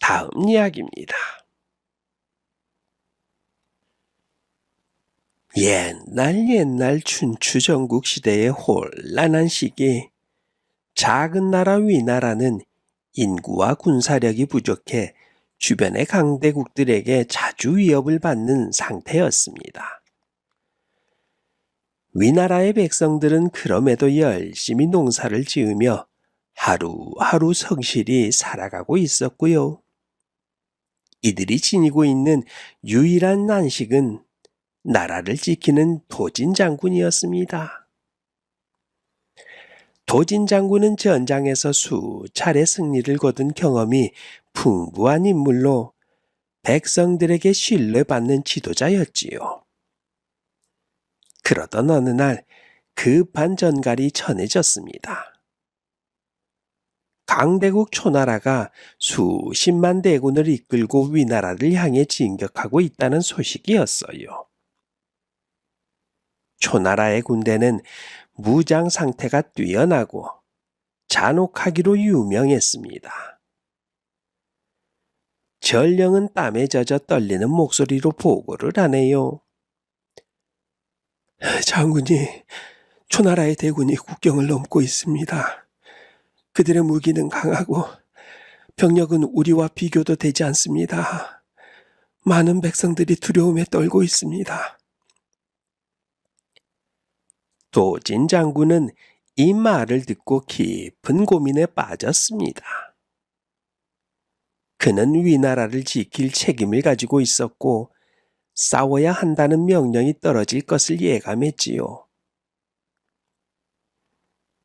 다음 이야기입니다. 옛날 춘추전국 시대의 혼란한 시기, 작은 나라 위나라는 인구와 군사력이 부족해 주변의 강대국들에게 자주 위협을 받는 상태였습니다. 위나라의 백성들은 그럼에도 열심히 농사를 지으며 하루하루 성실히 살아가고 있었고요. 이들이 지니고 있는 유일한 난식은 나라를 지키는 도진 장군이었습니다. 도진 장군은 전장에서 수차례 승리를 거둔 경험이 풍부한 인물로 백성들에게 신뢰받는 지도자였지요. 그러던 어느 날 급한 전갈이 전해졌습니다. 강대국 초나라가 수십만 대군을 이끌고 위나라를 향해 진격하고 있다는 소식이었어요. 초나라의 군대는 무장 상태가 뛰어나고 잔혹하기로 유명했습니다. 전령은 땀에 젖어 떨리는 목소리로 보고를 하네요. 장군이, 초나라의 대군이 국경을 넘고 있습니다. 그들의 무기는 강하고 병력은 우리와 비교도 되지 않습니다. 많은 백성들이 두려움에 떨고 있습니다. 도진 장군은 이 말을 듣고 깊은 고민에 빠졌습니다. 그는 위나라를 지킬 책임을 가지고 있었고 싸워야 한다는 명령이 떨어질 것을 예감했지요.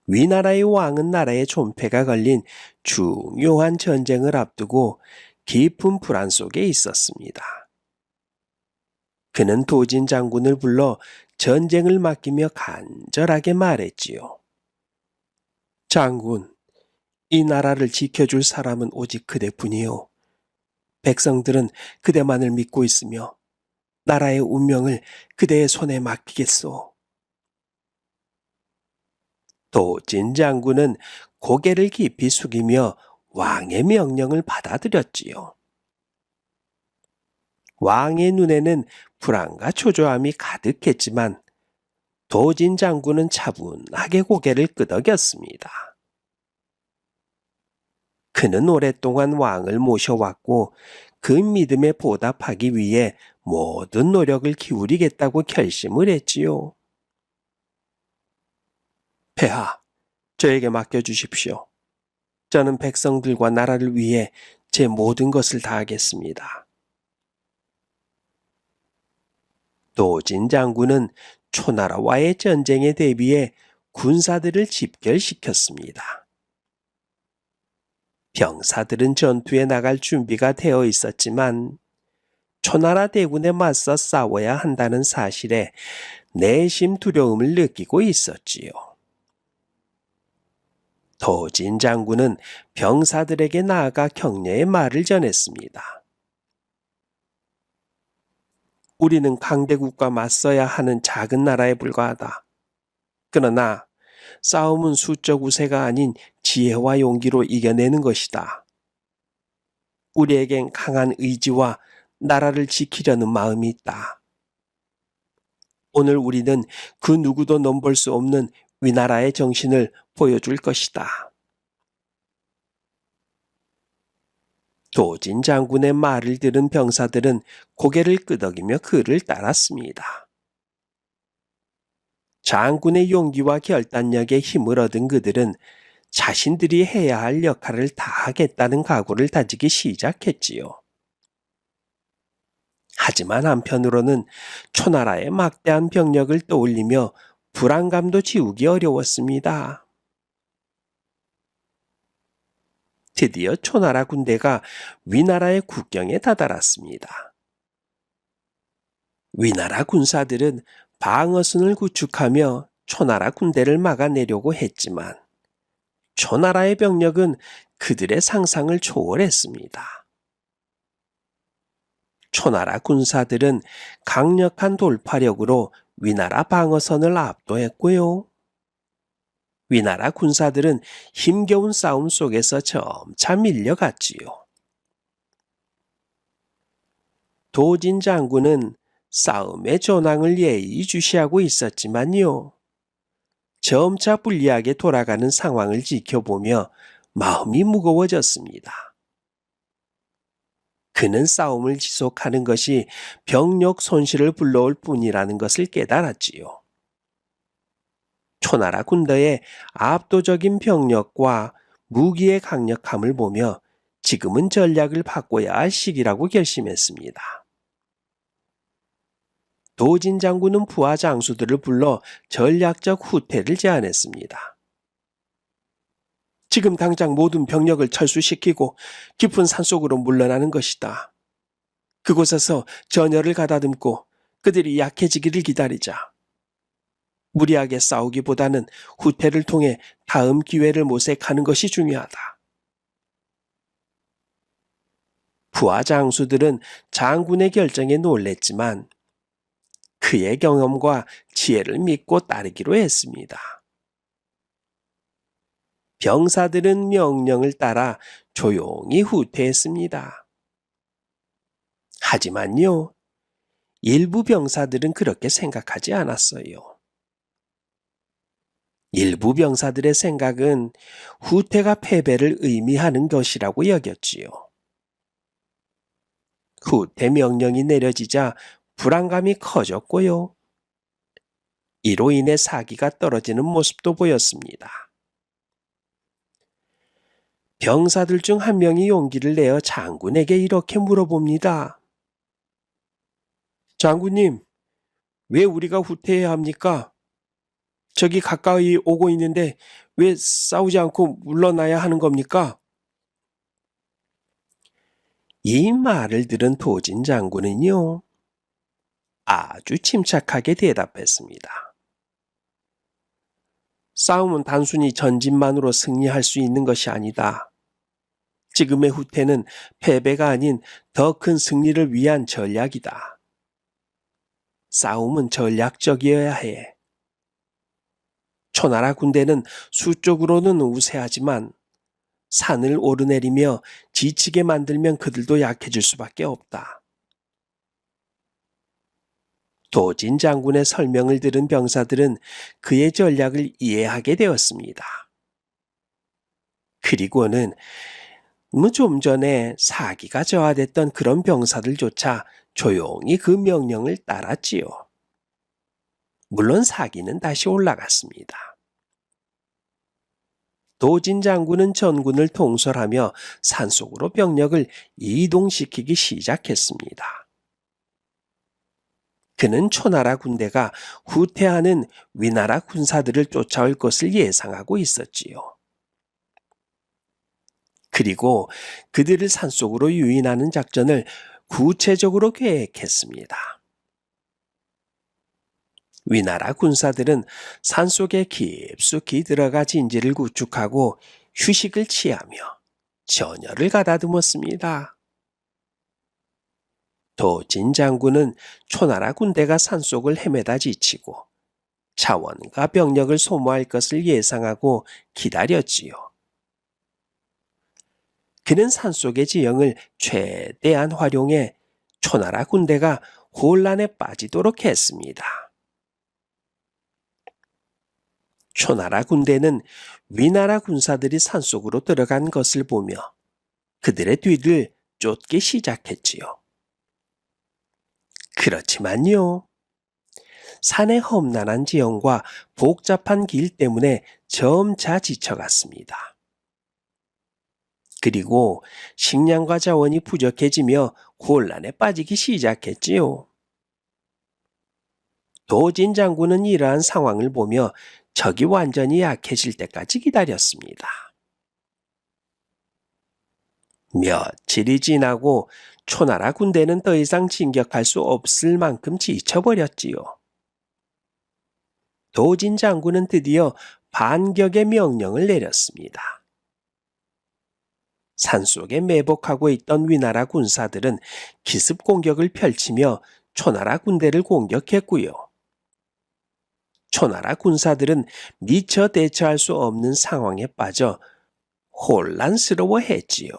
위나라의 왕은 나라의 존폐가 걸린 중요한 전쟁을 앞두고 깊은 불안 속에 있었습니다. 그는 도진 장군을 불러 전쟁을 맡기며 간절하게 말했지요. 장군, 이 나라를 지켜줄 사람은 오직 그대뿐이요. 백성들은 그대만을 믿고 있으며 나라의 운명을 그대의 손에 맡기겠소. 도진 장군은 고개를 깊이 숙이며 왕의 명령을 받아들였지요. 왕의 눈에는 불안과 초조함이 가득했지만 도진 장군은 차분하게 고개를 끄덕였습니다. 그는 오랫동안 왕을 모셔왔고 그 믿음에 보답하기 위해 모든 노력을 기울이겠다고 결심을 했지요. 폐하, 저에게 맡겨주십시오. 저는 백성들과 나라를 위해 제 모든 것을 다하겠습니다. 도진 장군은 초나라와의 전쟁에 대비해 군사들을 집결시켰습니다. 병사들은 전투에 나갈 준비가 되어 있었지만 초나라 대군에 맞서 싸워야 한다는 사실에 내심 두려움을 느끼고 있었지요. 도진 장군은 병사들에게 나아가 격려의 말을 전했습니다. 우리는 강대국과 맞서야 하는 작은 나라에 불과하다. 그러나 싸움은 수적 우세가 아닌 지혜와 용기로 이겨내는 것이다. 우리에겐 강한 의지와 나라를 지키려는 마음이 있다. 오늘 우리는 그 누구도 넘볼 수 없는 위나라의 정신을 보여줄 것이다. 도진 장군의 말을 들은 병사들은 고개를 끄덕이며 그를 따랐습니다. 장군의 용기와 결단력에 힘을 얻은 그들은 자신들이 해야 할 역할을 다하겠다는 각오를 다지기 시작했지요. 하지만 한편으로는 초나라의 막대한 병력을 떠올리며 불안감도 지우기 어려웠습니다. 드디어 초나라 군대가 위나라의 국경에 다다랐습니다. 위나라 군사들은 방어선을 구축하며 초나라 군대를 막아내려고 했지만 초나라의 병력은 그들의 상상을 초월했습니다. 초나라 군사들은 강력한 돌파력으로 위나라 방어선을 압도했고요. 위나라 군사들은 힘겨운 싸움 속에서 점차 밀려갔지요. 도진 장군은 싸움의 전황을 예의주시하고 있었지만요. 점차 불리하게 돌아가는 상황을 지켜보며 마음이 무거워졌습니다. 그는 싸움을 지속하는 것이 병력 손실을 불러올 뿐이라는 것을 깨달았지요. 초나라 군대의 압도적인 병력과 무기의 강력함을 보며 지금은 전략을 바꿔야 할 시기라고 결심했습니다. 도진 장군은 부하 장수들을 불러 전략적 후퇴를 제안했습니다. 지금 당장 모든 병력을 철수시키고 깊은 산속으로 물러나는 것이다. 그곳에서 전열을 가다듬고 그들이 약해지기를 기다리자. 무리하게 싸우기보다는 후퇴를 통해 다음 기회를 모색하는 것이 중요하다. 부하 장수들은 장군의 결정에 놀랬지만 그의 경험과 지혜를 믿고 따르기로 했습니다. 병사들은 명령을 따라 조용히 후퇴했습니다. 하지만요, 일부 병사들은 그렇게 생각하지 않았어요. 일부 병사들의 생각은 후퇴가 패배를 의미하는 것이라고 여겼지요. 후퇴 명령이 내려지자 불안감이 커졌고요. 이로 인해 사기가 떨어지는 모습도 보였습니다. 병사들 중 한 명이 용기를 내어 장군에게 이렇게 물어봅니다. 장군님, 왜 우리가 후퇴해야 합니까? 저기 가까이 오고 있는데 왜 싸우지 않고 물러나야 하는 겁니까? 이 말을 들은 도진 장군은요, 아주 침착하게 대답했습니다. 싸움은 단순히 전진만으로 승리할 수 있는 것이 아니다. 지금의 후퇴는 패배가 아닌 더 큰 승리를 위한 전략이다. 싸움은 전략적이어야 해. 초나라 군대는 수적으로는 우세하지만 산을 오르내리며 지치게 만들면 그들도 약해질 수밖에 없다. 도진 장군의 설명을 들은 병사들은 그의 전략을 이해하게 되었습니다. 그리고는 좀 전에 사기가 저하됐던 그런 병사들조차 조용히 그 명령을 따랐지요. 물론 사기는 다시 올라갔습니다. 도진 장군은 전군을 통솔하며 산속으로 병력을 이동시키기 시작했습니다. 그는 초나라 군대가 후퇴하는 위나라 군사들을 쫓아올 것을 예상하고 있었지요. 그리고 그들을 산속으로 유인하는 작전을 구체적으로 계획했습니다. 위나라 군사들은 산속에 깊숙이 들어가 진지를 구축하고 휴식을 취하며 전열을 가다듬었습니다. 도진 장군은 초나라 군대가 산속을 헤매다 지치고 자원과 병력을 소모할 것을 예상하고 기다렸지요. 그는 산속의 지형을 최대한 활용해 초나라 군대가 혼란에 빠지도록 했습니다. 초나라 군대는 위나라 군사들이 산속으로 들어간 것을 보며 그들의 뒤를 쫓기 시작했지요. 그렇지만요, 산의 험난한 지형과 복잡한 길 때문에 점차 지쳐갔습니다. 그리고 식량과 자원이 부족해지며 혼란에 빠지기 시작했지요. 도진 장군은 이러한 상황을 보며 적이 완전히 약해질 때까지 기다렸습니다. 며칠이 지나고 초나라 군대는 더 이상 진격할 수 없을 만큼 지쳐버렸지요. 도진 장군은 드디어 반격의 명령을 내렸습니다. 산속에 매복하고 있던 위나라 군사들은 기습 공격을 펼치며 초나라 군대를 공격했고요. 초나라 군사들은 미처 대처할 수 없는 상황에 빠져 혼란스러워했지요.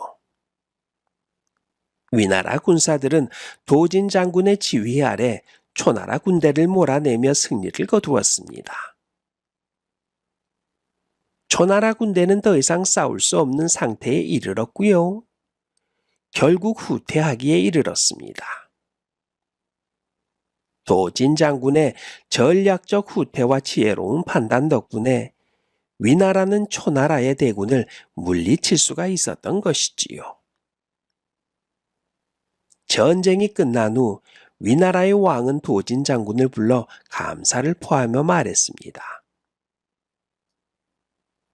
위나라 군사들은 도진 장군의 지휘 아래 초나라 군대를 몰아내며 승리를 거두었습니다. 초나라 군대는 더 이상 싸울 수 없는 상태에 이르렀고요. 결국 후퇴하기에 이르렀습니다. 도진 장군의 전략적 후퇴와 지혜로운 판단 덕분에 위나라는 초나라의 대군을 물리칠 수가 있었던 것이지요. 전쟁이 끝난 후 위나라의 왕은 도진 장군을 불러 감사를 포하며 말했습니다.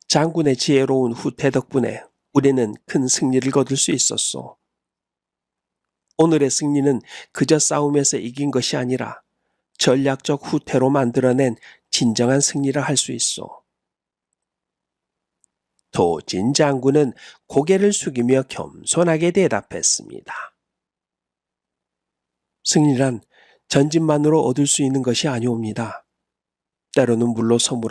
장군의 지혜로운 후퇴 덕분에 우리는 큰 승리를 거둘 수 있었소. 오늘의 승리는 그저 싸움에서 이긴 것이 아니라 전략적 후퇴로 만들어낸 진정한 승리라 할 수 있소. 도진 장군은 고개를 숙이며 겸손하게 대답했습니다. 승리란 전진만으로 얻을 수 있는 것이 아니옵니다. 때로는 물로 서물어